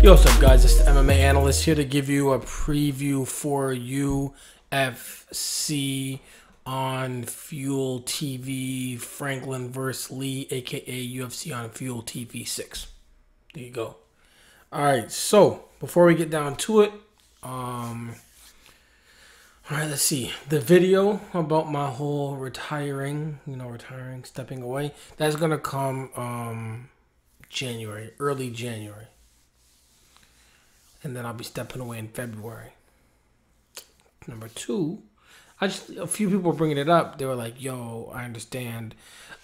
Yo, what's up, guys? It's the MMA Analyst here to give you a preview for UFC on Fuel TV, Franklin vs. Lee, aka UFC on Fuel TV 6. There you go. All right, so before we get down to it, all right, let's see. The video about my whole retiring, stepping away, that's gonna come January, early January. And then I'll be stepping away in February. Number two, a few people were bringing it up. They were like, yo, I understand.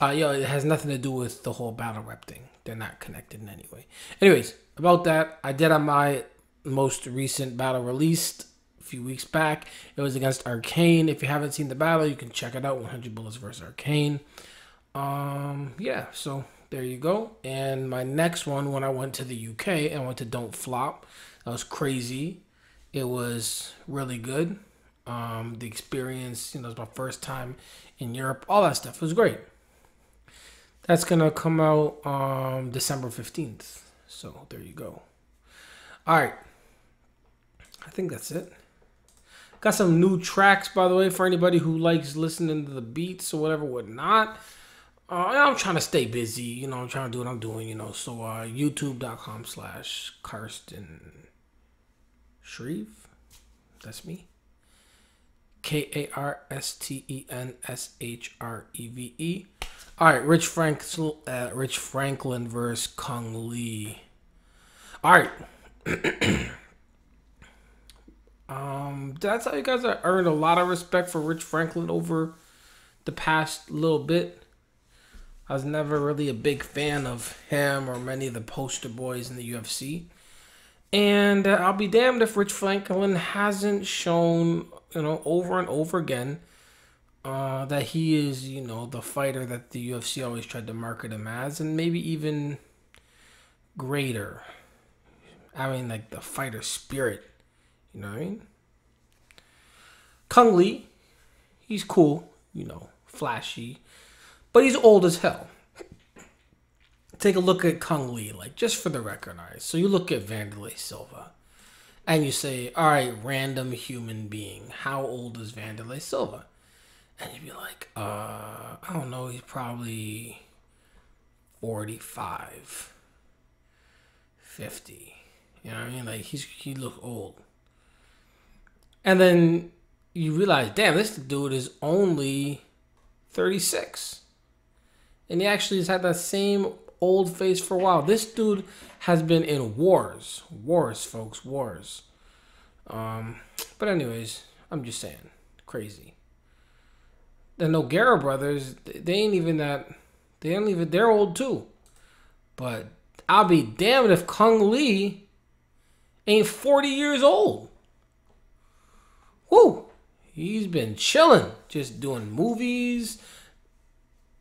It has nothing to do with the whole battle rep thing. They're not connected in any way. Anyways, about that, I did on my most recent battle released a few weeks back. It was against Arcane. If you haven't seen the battle, you can check it out. 100 Bullets versus Arcane. Yeah, so there you go. And my next one, when I went to the UK and I went to Don't Flop, that was crazy. It was really good. The experience, it was my first time in Europe. All that stuff. It was great. That's going to come out December 15th. So there you go. All right. I think that's it. Got some new tracks, by the way, for anybody who likes listening to the beats or whatever, whatnot. I'm trying to stay busy. I'm trying to do what I'm doing, So youtube.com/Karsten Shreve. That's me. KARSTENSHREVE. All right, Rich Franklin versus Kung Lee. All right. That's how you guys have earned a lot of respect for Rich Franklin over the past little bit. I was never really a big fan of him or many of the poster boys in the UFC. And I'll be damned if Rich Franklin hasn't shown, over and over again that he is, the fighter that the UFC always tried to market him as, and maybe even greater. I mean, like the fighter spirit. You know what I mean? Kung Lee, he's cool, flashy, but he's old as hell. Take a look at Kung Lee, just for the record, all right? So you look at Wanderlei Silva, and you say, all right, random human being, how old is Wanderlei Silva? And you'd be like, I don't know, he's probably 45, 50. You know what I mean? He looks old. And then you realize, damn, this dude is only 36. And he actually has had that same old face for a while. This dude has been in wars, folks, wars. But anyways, I'm just saying, crazy. The Nogueira brothers, they're old too. But I'll be damned if Kung Lee ain't 40 years old. Woo! He's been chilling, just doing movies,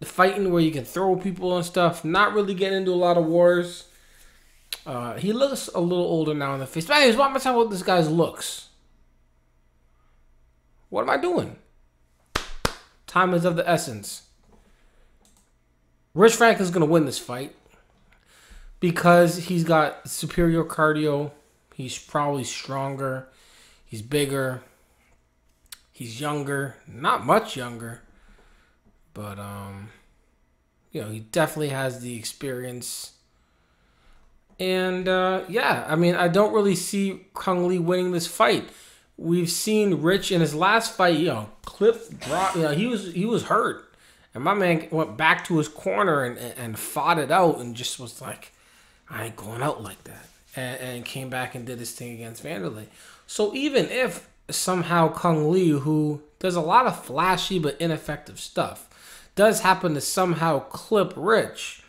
fighting where you can throw people and stuff, not really getting into a lot of wars. He looks a little older now in the face. But anyways, why am I talking about this guy's looks? What am I doing? Time is of the essence. Rich Franklin's going to win this fight because he's got superior cardio. He's probably stronger. He's bigger. He's younger. Not much younger. But, he definitely has the experience. And, I don't really see Kung Lee winning this fight. We've seen Rich in his last fight, Cliff dropped, he was hurt. And my man went back to his corner and fought it out and just was like, I ain't going out like that. And came back and did his thing against Wanderlei. So even if somehow Kung Lee, who does a lot of flashy but ineffective stuff, does happen to somehow clip Rich,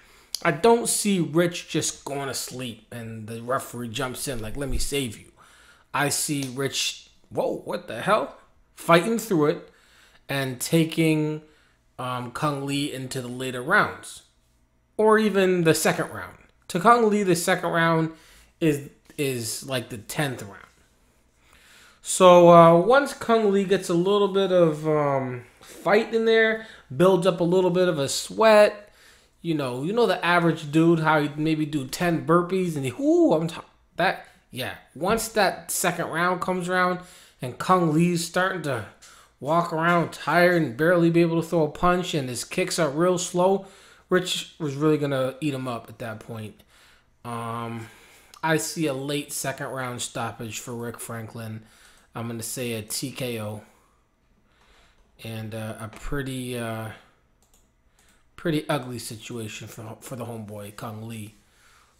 I don't see Rich just going to sleep and the referee jumps in like, let me save you. I see Rich, whoa, what the hell? Fighting through it and taking Kung Lee into the later rounds. Or even the second round. To Kung Lee, the second round is like the 10th round. So once Kung Lee gets a little bit of fight in there, builds up a little bit of a sweat, you know the average dude, how he maybe do 10 burpees and Yeah. Once that second round comes around and Kung Lee's starting to walk around tired and barely be able to throw a punch and his kicks are real slow, Rich was really gonna eat him up at that point. I see a late second round stoppage for Rick Franklin. I'm gonna say a TKO and a pretty ugly situation for the homeboy Kung Lee.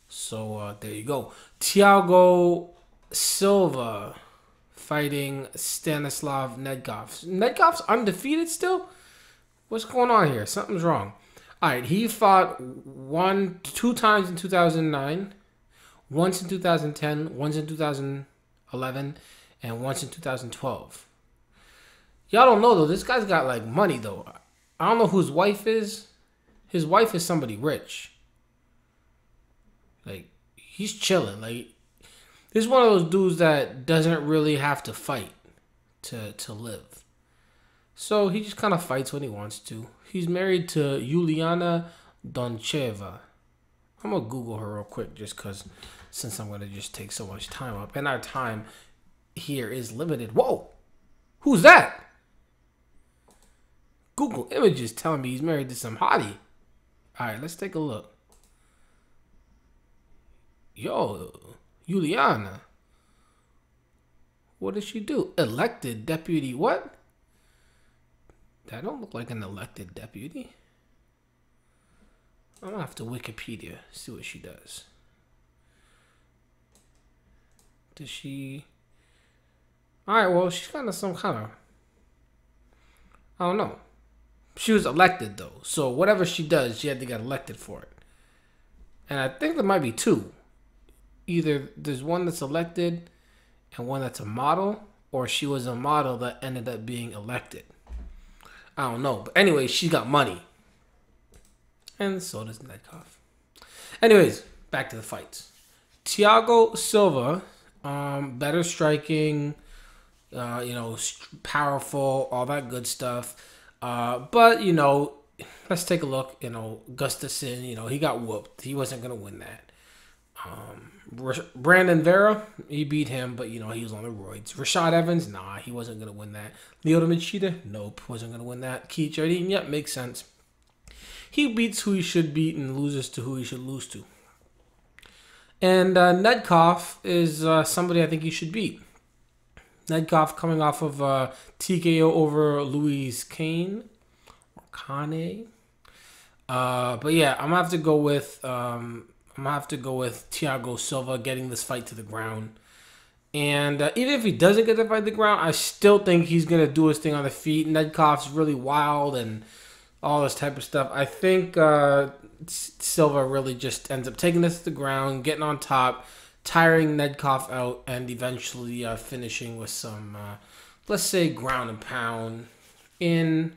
So there you go. Thiago Silva fighting Stanislav Nedkov. Nedkov's undefeated still? What's going on here? Something's wrong. All right, he fought two times in 2009, once in 2010, once in 2011, and once in 2012. Y'all don't know though. This guy's got like money though. I don't know who his wife is. His wife is somebody rich. Like he's chilling. Like this is one of those dudes that doesn't really have to fight to live. So he just kind of fights when he wants to. He's married to Yuliana Doncheva. I'm gonna Google her real quick just cause since I'm gonna just take so much time up and our time here is limited. Whoa, who's that? Google Images telling me he's married to some hottie. All right, let's take a look. Yo, Juliana. What did she do? Elected deputy. What? That don't look like an elected deputy. I'm gonna have to Wikipedia, see what she does. Does she? All right, well, she's kind of some kind of. I don't know. She was elected though, so whatever she does, she had to get elected for it. And I think there might be two. Either there's one that's elected and one that's a model, or she was a model that ended up being elected. I don't know. But anyway, she got money. And so does Nedkov. Anyways, back to the fights. Thiago Silva, better striking, powerful, all that good stuff. But, let's take a look. Gustafsson, he got whooped. He wasn't going to win that. Brandon Vera, he beat him, but, he was on the roids. Rashad Evans, nah, he wasn't going to win that. Lyoto Machida, nope, wasn't going to win that. Keith Jardine, yep, makes sense. He beats who he should beat and loses to who he should lose to. And Nedkov is somebody I think he should beat. Nedkov coming off of TKO over Louise Kane or Kane. But yeah, I'm gonna have to go with Thiago Silva getting this fight to the ground. And even if he doesn't get the fight to the ground, I still think he's gonna do his thing on the feet. Nedkov's really wild and all this type of stuff. I think Silva really just ends up taking this to the ground, getting on top, tiring Nedkov out, and eventually finishing with some, let's say, ground and pound in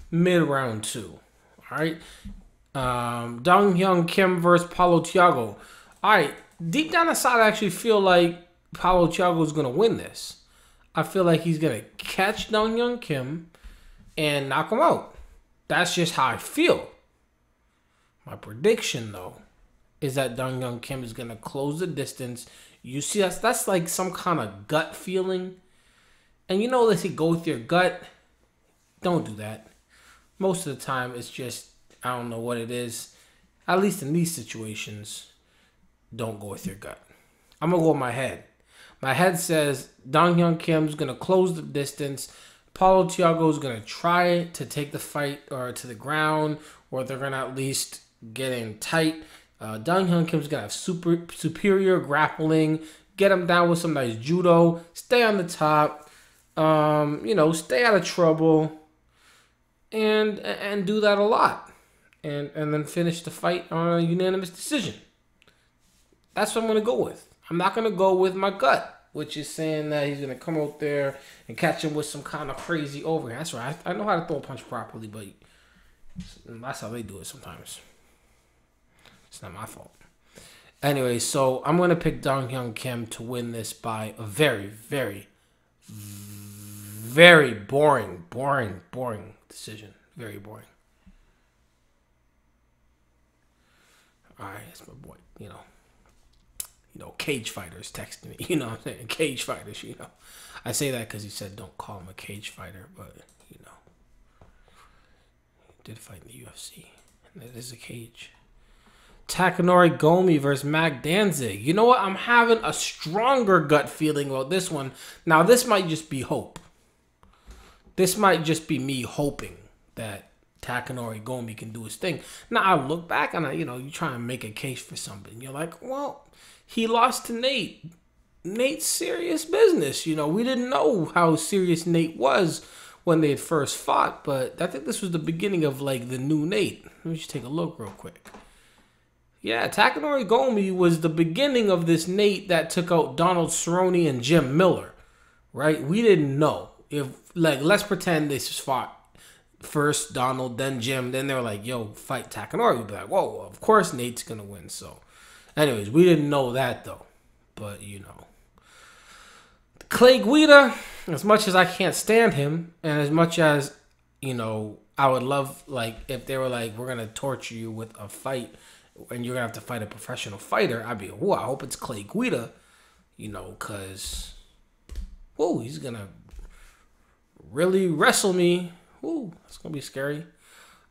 mid-round 2. All right. Dong Hyun Kim versus Paulo Thiago. All right. Deep down inside, I actually feel like Paulo Thiago is going to win this. I feel like he's going to catch Dong Hyun Kim and knock him out. That's just how I feel. My prediction, though, is that Dong Hyun Kim is going to close the distance. You see, that's like some kind of gut feeling. And let's say go with your gut. Don't do that. Most of the time, it's just, I don't know what it is. At least in these situations, don't go with your gut. I'm going to go with my head. My head says Dong Hyun Kim's going to close the distance. Paulo Thiago is going to try to take the fight or to the ground, or they're going to at least get in tight. Dong Hyun Kim's going to have superior grappling, get him down with some nice judo, stay on the top, stay out of trouble, and do that a lot. And then finish the fight on a unanimous decision. That's what I'm going to go with. I'm not going to go with my gut, which is saying that he's going to come out there and catch him with some kind of crazy overhand. That's right. I know how to throw a punch properly, but that's how they do it sometimes. It's not my fault. Anyway, so I'm going to pick Dong Hyun Kim to win this by a very, very, very boring decision. Very boring. All right, that's my boy. You know, cage fighters texting me. You know what I'm saying? Cage fighters, you know. I say that because he said don't call him a cage fighter, but, you know. He did fight in the UFC. And it is a cage. Takanori Gomi versus Mac Danzig. You know what? I'm having a stronger gut feeling about this one. Now, this might just be hope. This might just be me hoping that Takanori Gomi can do his thing. Now, I look back and, you know, you try and make a case for something. You're like, well, he lost to Nate. Nate's serious business. You know, we didn't know how serious Nate was when they had first fought, but I think this was the beginning of, like, the new Nate. Let me just take a look real quick. Yeah, Takanori Gomi was the beginning of this Nate that took out Donald Cerrone and Jim Miller, right? We didn't know. If, like, let's pretend they just fought first Donald, then Jim, then they were like, yo, fight Takanori. We'd be like, whoa, of course Nate's going to win. So, anyways, we didn't know that, though. But, you know. Clay Guida, as much as I can't stand him, and as much as, you know, I would love, like, if they were like, we're going to torture you with a fight, and you're going to have to fight a professional fighter, I'd be, whoa, I hope it's Clay Guida, you know, because, whoa, he's going to really wrestle me. Ooh, that's going to be scary.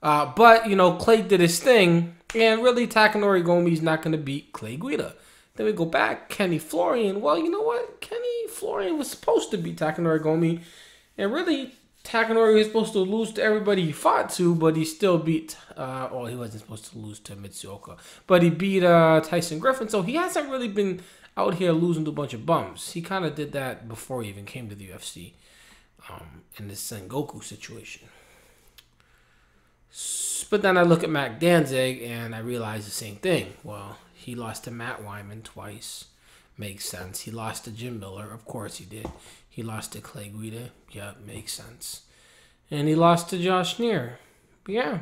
But, you know, Clay did his thing, and really Takanori Gomi's not going to beat Clay Guida. Then we go back, Kenny Florian. Well, you know what? Kenny Florian was supposed to beat Takanori Gomi, and really Takanori was supposed to lose to everybody he fought to, but he still beat, well, he wasn't supposed to lose to Mitsuoka, but he beat Tyson Griffin, so he hasn't really been out here losing to a bunch of bums. He kind of did that before he even came to the UFC in this Sengoku situation. But then I look at Mac Danzig, and I realize the same thing. Well, he lost to Matt Wyman twice. Makes sense. He lost to Jim Miller. Of course he did. He lost to Clay Guida. Yeah, makes sense. And he lost to Josh Neer. Yeah.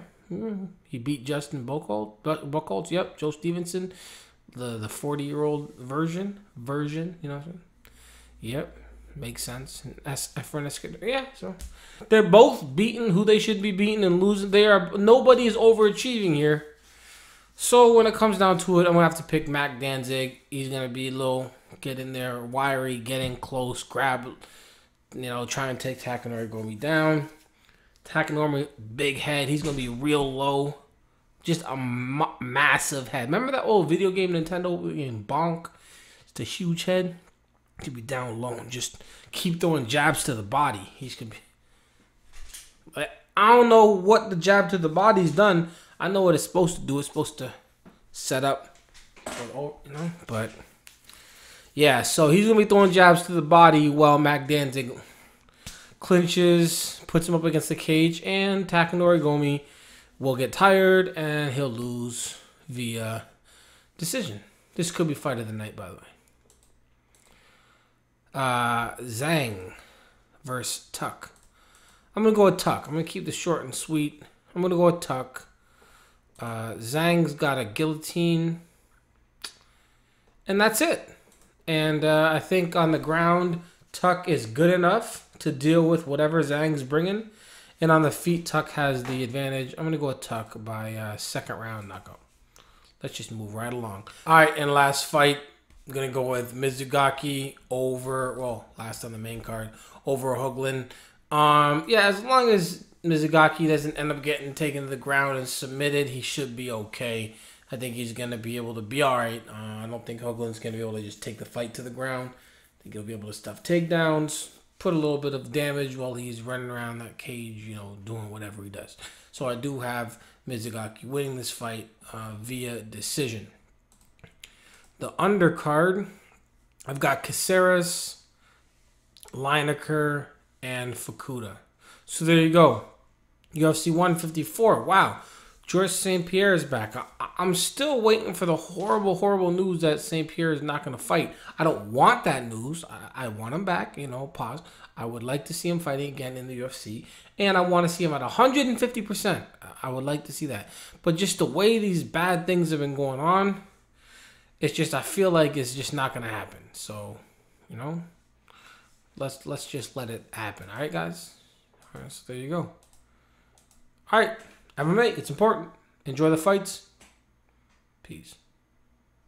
He beat Justin Buchholz. Yep. Joe Stevenson. The 40-year-old version. You know what I'm saying? Yep. Makes sense. Yeah, so they're both beating who they should be beating and losing. Nobody is overachieving here. So when it comes down to it, I'm gonna have to pick Mac Danzig. He's gonna be a little get in there, wiry, get in close, grab, you know, try and take Takanori Gomi down. Takanori, big head. He's gonna be real low, just a massive head. Remember that old video game Nintendo in Bonk? It's a huge head. He could be down low and just keep throwing jabs to the body. He's gonna be. I don't know what the jab to the body's done. I know what it's supposed to do. It's supposed to set up, you know. But yeah, so he's gonna be throwing jabs to the body while Mac Danzig clinches, puts him up against the cage, and Takanori Gomi will get tired and he'll lose via decision. This could be fight of the night, by the way. Zhang versus Tuck. I'm going to go with Tuck. I'm going to keep this short and sweet. I'm going to go with Tuck. Zhang's got a guillotine. And that's it. And I think on the ground, Tuck is good enough to deal with whatever Zhang's bringing. And on the feet, Tuck has the advantage. I'm going to go with Tuck by second round knockout. Let's just move right along. All right, and last fight. I'm going to go with Mizugaki over, well, last on the main card, over Hougland. Yeah, as long as Mizugaki doesn't end up getting taken to the ground and submitted, he should be okay. I think he's going to be able to be all right. I don't think Hoagland's going to be able to just take the fight to the ground. I think he'll be able to stuff takedowns, put a little bit of damage while he's running around that cage, you know, doing whatever he does. So I do have Mizugaki winning this fight via decision. The undercard, I've got Caceres, Lineker, and Fukuda. So there you go. UFC 154. Wow. George St. Pierre is back. I'm still waiting for the horrible, horrible news that St. Pierre is not going to fight. I don't want that news. I want him back, you know, pause. I would like to see him fighting again in the UFC. And I want to see him at 150%. I would like to see that. But just the way these bad things have been going on, it's just, I feel like it's just not going to happen. So, you know, let's just let it happen. All right, guys? All right, so there you go. All right, MMA, it's important. Enjoy the fights. Peace.